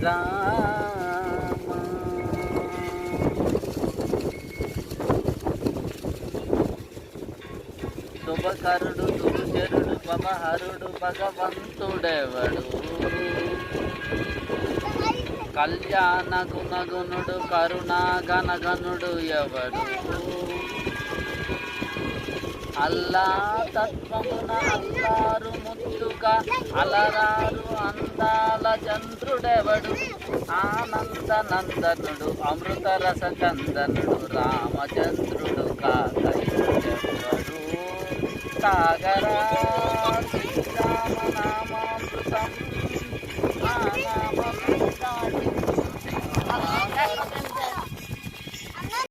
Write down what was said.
శ్రీరామ. శుభకరుడు దురుచరుడు పవహరుడు భగవంతుడెవడు, కళ్యాణ గుణగుణుడు కరుణా గణగణుడు ఎవడు, అల్లా తత్వమున అల్లారు ముద్దుగా అలరారు అందాల చంద్రుడెవడు, ఆనంద నందనుడు అమృత రస చందనుడు రామచంద్రుడు కాకయుడెవడు, సాగరా శ్రీరామనామ